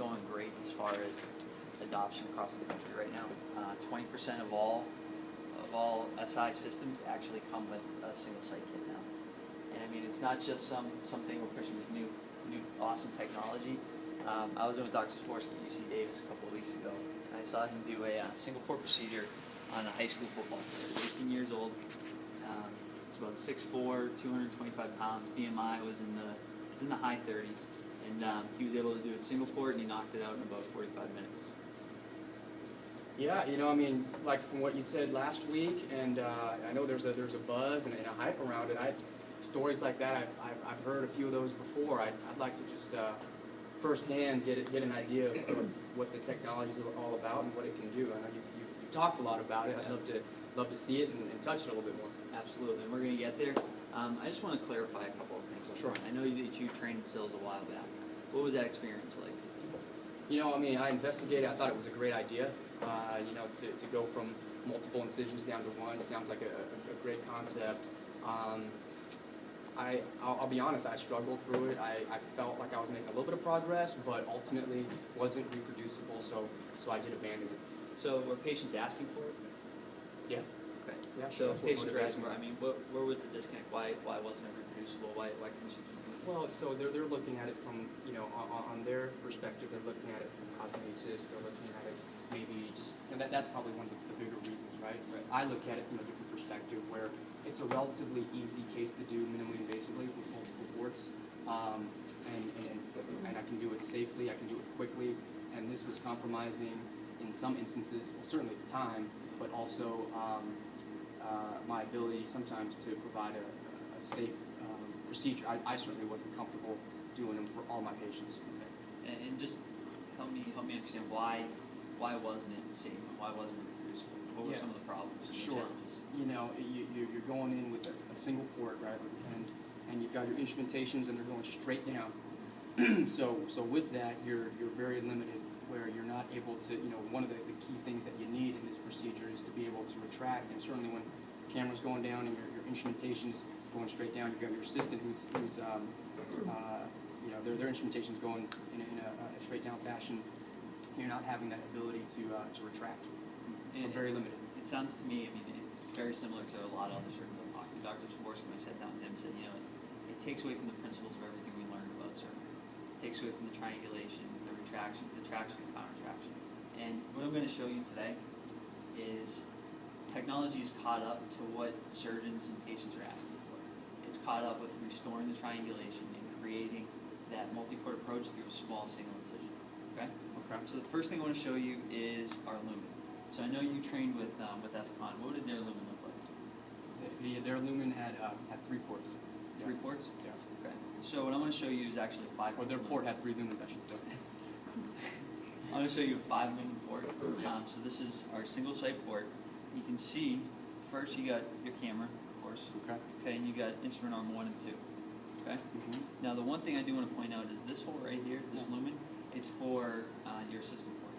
going great as far as adoption across the country right now. 20% of all SI systems actually come with a single site kit now. And I mean, it's not just something we're pushing this new awesome technology. I was in with Dr. Sporsky at UC Davis a couple of weeks ago, and I saw him do a single port procedure on a high school football player, 18 years old. He's about 6'4", 225 pounds. BMI was in the high 30s, and he was able to do it single port, and he knocked it out in about 45 minutes. Yeah, you know, I mean, like from what you said last week, and I know there's a buzz and a hype around it. Stories like that, I've heard a few of those before. I'd like to just firsthand get an idea of what the technology is all about and what it can do. I know you've talked a lot about it. I'd love to see it and touch it a little bit more. Absolutely, and we're going to get there. I just want to clarify a couple of things. Sure. I know that you trained SILS a while back. What was that experience like? You know, I mean, I investigated. I thought it was a great idea. You know, to go from multiple incisions down to one. It sounds like a great concept. I'll be honest, I struggled through it. I felt like I was making a little bit of progress, but ultimately wasn't reproducible, so I did abandon it. So were patients asking for it? Yeah. Okay. Yeah, So that's patients what were asking for it. I mean, where was the disconnect? Why wasn't it reproducible? Why couldn't you keep it? Well, so they're looking at it from, you know, on their perspective, they're looking at it from cosmesis, they're looking at it maybe just, and that's probably one of the bigger reasons, right? But I look at it from a different perspective where it's a relatively easy case to do minimally invasively with multiple ports, and I can do it safely, I can do it quickly, and this was compromising in some instances, well, certainly at the time, but also my ability sometimes to provide a safe procedure. I certainly wasn't comfortable doing them for all my patients. Okay. And just help me understand why wasn't it safe? Why wasn't it reproducible? What were some of the problems and the challenges? You know, you're going in with a single port, right, and you've got your instrumentations, and they're going straight down. So with that, you're very limited, where you're not able to, you know, one of the key things that you need in this procedure is to be able to retract, and certainly when the camera's going down and your instrumentation's going straight down, you've got your assistant who's you know, their instrumentation's going in a straight down fashion. You're not having that ability to retract. So very limited. It sounds to me, I mean, it's very similar to a lot of other surgeons I've talked to. Dr. Sporsky, when I sat down with him, said, you know, it takes away from the principles of everything we learned about surgery. It takes away from the triangulation, the retraction, the traction, and counter-traction. And what I'm going to show you today is technology is caught up to what surgeons and patients are asking for. It's caught up with restoring the triangulation and creating that multi-port approach through a small single incision. Okay? Okay. So the first thing I want to show you is our lumen. So I know you trained with Ethicon. What did their lumen look like? Their lumen had 3 ports. 3 ports? Yeah. Okay. So what I want to show you is actually a 5. Or their port had 3 lumens, I should say. I'm going to show you a 5 lumen port. So this is our single site port. You can see first you got your camera, of course. Okay. Okay, and you got instrument arm 1 and 2. Okay. Mm-hmm. Now the one thing I do want to point out is this hole right here, this lumen. It's for your assistant port.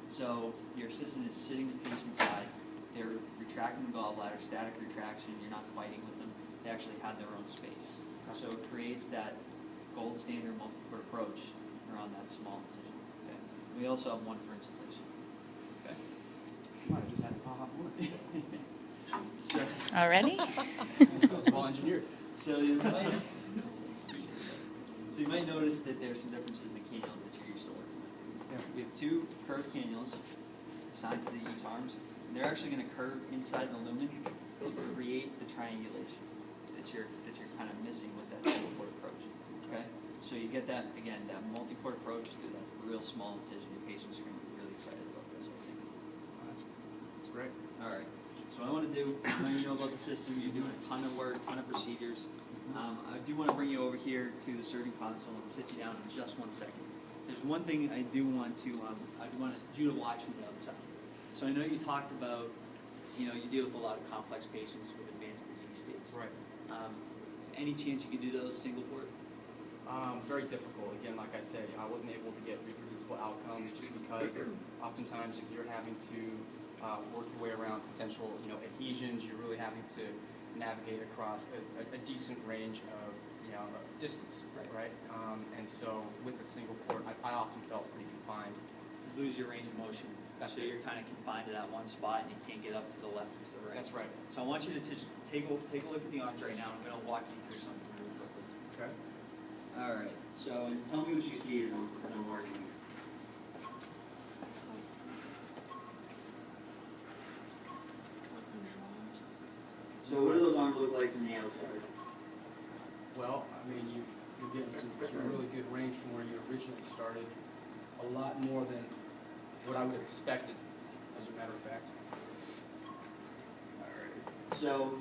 So your assistant is sitting the patient's side. They're retracting the gallbladder, static retraction. You're not fighting with them. They actually have their own space. Okay. So it creates that gold standard multi-port approach around that small incision. Okay. We also have one for insufflation. Okay. Might have just had a pop one. So, Already? that was well engineered. So you might notice that there's some differences in the cannulas that you're used to working with. Yeah. We have 2 curved cannulas assigned to the each arms. They're actually going to curve inside the lumen to create the triangulation that you're kind of missing with that single port approach. Okay? So you get that, again, that multi-port approach through that real small incision. Your patients are going to be really excited about this, I think. That's great. All right. So what I want to do, I know you know about the system. You're doing a ton of work, a ton of procedures. I do want to bring you over here to the surgeon console and sit you down in just 1 second. There's one thing I do want you to watch from the outside. So I know you talked about, you know, you deal with a lot of complex patients with advanced disease states. Right. Any chance you could do those single port? Very difficult. Again, like I said, I wasn't able to get reproducible outcomes just because oftentimes if you're having to work your way around potential, you know, adhesions, you're really having to navigate across a decent range of, you know, distance, right? And so with a single port, I often felt pretty confined. lose your range of motion. That's So it. you're kind of confined to that one spot and you can't get up to the left and to the right. That's right. So I want you to just take a look at the arms right now. I'm going to walk you through something really quickly. Okay. All right. So tell me what you see as I'm working. So what do those arms look like from the outside? Well, I mean, you're getting some really good range from where you originally started. A lot more than what I would have expected, as a matter of fact. All right. So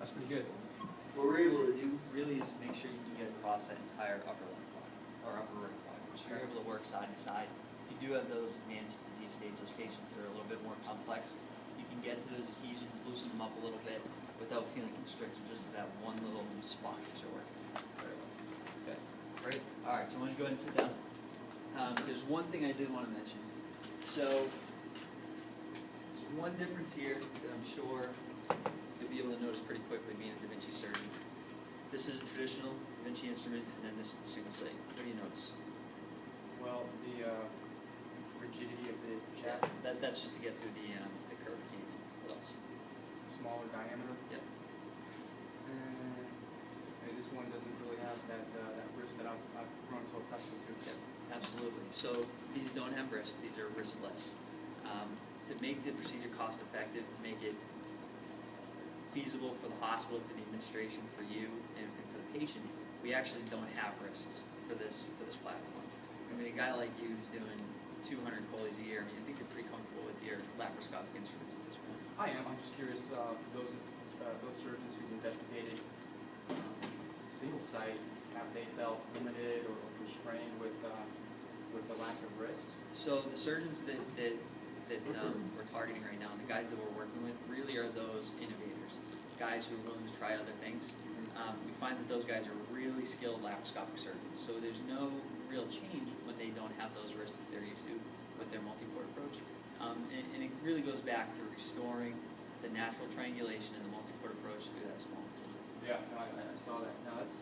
That's pretty good. what we're able to do really is make sure you can get across that entire upper left quadrant, or upper right quadrant. So you're able to work side to side. You do have those advanced disease states, those patients that are a little bit more complex. You can get to those adhesions, loosen them up a little bit without feeling constricted just to that one little spot that you're working. Very well. Okay. Great. All right. So why don't you go ahead and sit down? There's one thing I did want to mention. So there's one difference here that I'm sure you'll be able to notice pretty quickly being a Da Vinci surgeon. This is a traditional Da Vinci instrument, and then this is the single site. What do you notice? Well, the rigidity of the shaft, That's just to get through the curved canyon. What else? smaller diameter. Yep. And this one doesn't really have that wrist that I've grown so accustomed to. Yep. Absolutely. So these don't have wrists. These are wristless. To make the procedure cost effective, to make it feasible for the hospital, for the administration, for you, and for the patient, we actually don't have wrists for this platform. I mean, a guy like you who's doing 200 choles a year, I mean, I think you're pretty comfortable with your laparoscopic instruments at this point. I am. I'm just curious. Those surgeons who've investigated single site, have they felt limited or constrained with the lack of wrist? So the surgeons that we're targeting right now, and the guys that we're working with, really are those innovators, guys who are willing to try other things. We find that those guys are really skilled laparoscopic surgeons, so there's no real change when they don't have those wrists that they're used to with their multi-port approach. And it really goes back to restoring the natural triangulation and the multi-port approach through that small incision. Yeah, no, I saw that. Now that's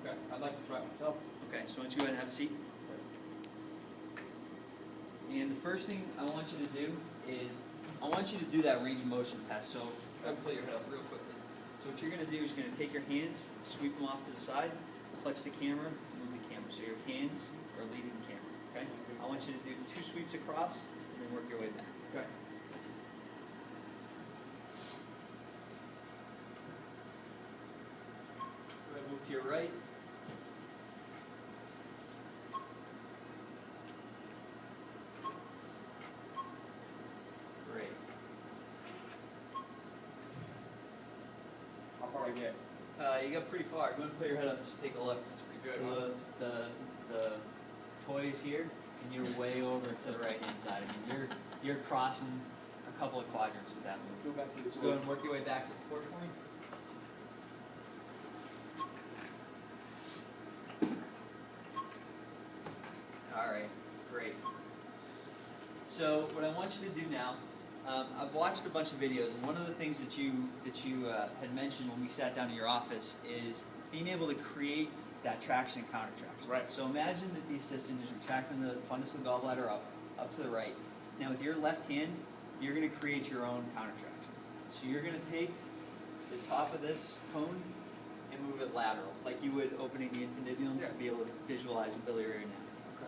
okay. I'd like to try it myself. Okay, so why don't you go ahead and have a seat. And the first thing I want you to do is, I want you to do that range of motion test. So, go ahead and pull your head up real quickly. So what you're going to do is you're going to take your hands, sweep them off to the side, clutch the camera, move the camera. So your hands are leading the camera, okay? I want you to do 2 sweeps across, and then work your way back. Okay. Go ahead and move to your right. Great. How far I get? You got pretty far. Go ahead and put your head up and just take a look. That's pretty good. So the toy's here, and you're way over to the right-hand side. I mean, you're crossing a couple of quadrants with that Let's move. go back to this So go ahead and work your way back to the port for me. All right, great. So what I want you to do now, I've watched a bunch of videos, and one of the things that you had mentioned when we sat down in your office is being able to create that traction and counter traction. Right. So imagine that the assistant is retracting the fundus of the gallbladder up to the right. Now with your left hand, you're going to create your own counter traction. So you're going to take the top of this cone and move it lateral, like you would opening the infundibulum to be able to visualize the biliary anatomy. Okay.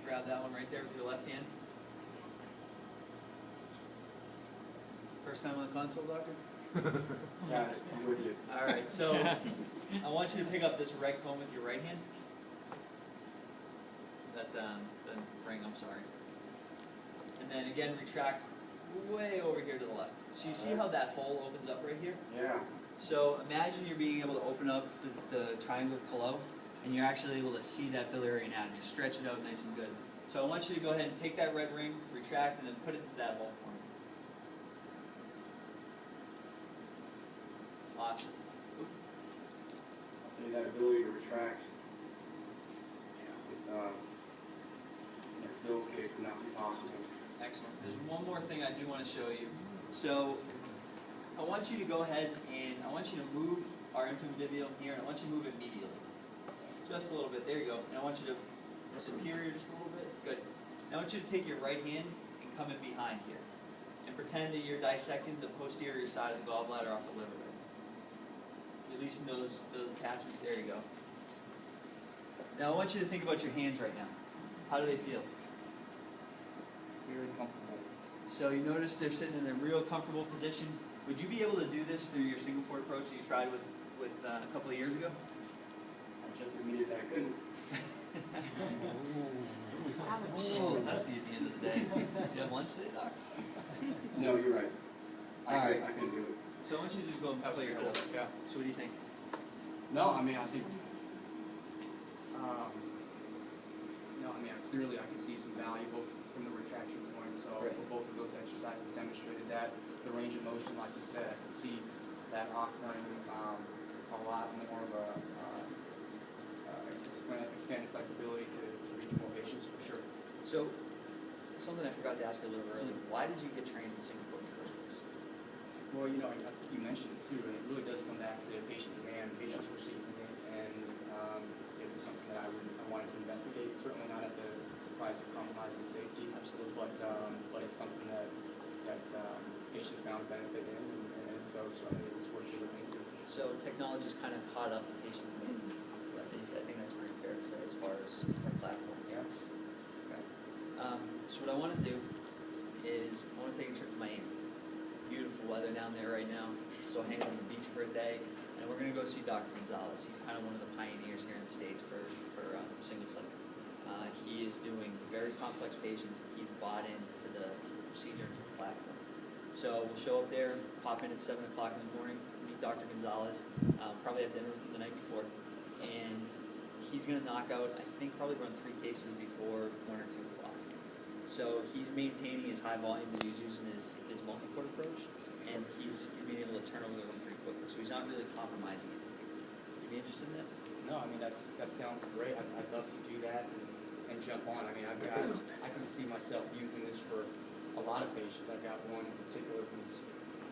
Grab that one right there with your left hand. First time on the console, doctor? Got it. I'm with you. All right, so I want you to pick up this red cone with your right hand. The ring, I'm sorry. And then again, retract way over here to the left. So you see how that hole opens up right here? Yeah. So imagine you're being able to open up the triangle of Callot, and you're actually able to see that biliary anatomy, stretch it out nice and good. So I want you to go ahead and take that red ring, retract, and then put it into that hole for me. Awesome. I'll tell you that ability to retract. In a skills kick, and that'll be awesome. Excellent. There's one more thing I do want to show you. So I want you to go ahead and I want you to move our infundibular here, and I want you to move it medially. Just a little bit. There you go. And I want you to superior just a little bit. Good. Now I want you to take your right hand and come in behind here. And pretend that you're dissecting the posterior side of the gallbladder off the liver. Releasing those attachments. There you go. Now I want you to think about your hands right now. How do they feel? Very comfortable. So you notice they're sitting in a real comfortable position. Would you be able to do this through your single port approach that you tried with a couple of years ago? I just admitted that I couldn't. Oh, testing you at the end of the day. Did you have lunch today, Doc? No, you're right. Alright. I couldn't do it. So I want you to just go and play your head up. Yeah. So what do you think? No, I mean, I think, clearly I can see some value both from the retraction point. So Right. both of those exercises demonstrated that. The range of motion, like you said, I could see that offering a lot more of a expanded flexibility to reach more patients for sure. So something I forgot to ask you a little earlier. Why did you get trained in Singapore in the first place? Well, I think you mentioned it too, and it really does come back to patient demand. Patients were seeking it, and it was something that I wanted to investigate. Certainly not at the price of compromising safety, Absolutely. but it's something that patients found benefit in, and so certainly it was worth looking into. So technology's kind of caught up with patient demand. I think that's pretty fair to say as far as our platform. Yeah. Okay. So what I want to do is I want to take a trip to Miami. Beautiful weather down there right now. So hang on the beach for a day, and we're going to go see Dr. Gonzalez. He's kind of one of the pioneers here in the States for single site. He is doing very complex patients. He's bought into the procedure, to the platform. So we'll show up there, pop in at 7 o'clock in the morning, meet Dr. Gonzalez, probably have dinner with him the night before, and he's going to knock out, I think, probably run 3 cases before 1 or 2 o'clock. So he's maintaining his high volume that he's using his multi-port approach, and he's being able to turn over the room pretty quickly. So he's not really compromising it. Would you be interested in that? No, I mean that sounds great. I'd love to do that and jump on. I mean, I can see myself using this for a lot of patients. I've got one in particular who's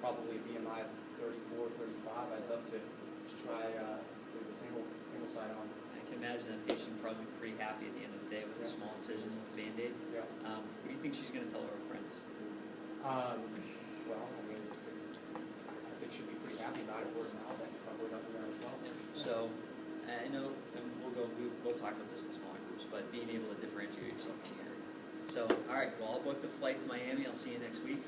probably BMI of 34, 35. I'd love to try with a single side on. I can imagine that patient probably pretty happy at the end of the day with a small incision with a Band-Aid. Yeah. What do you think she's going to tell her friends? Well, I mean, I think she'll be pretty happy about it. Word of mouth, and probably help her out as well. So I know, and we'll talk about this in smaller groups, but being able to differentiate yourself in the area. So, all right, well, I'll book the flight to Miami. I'll see you next week.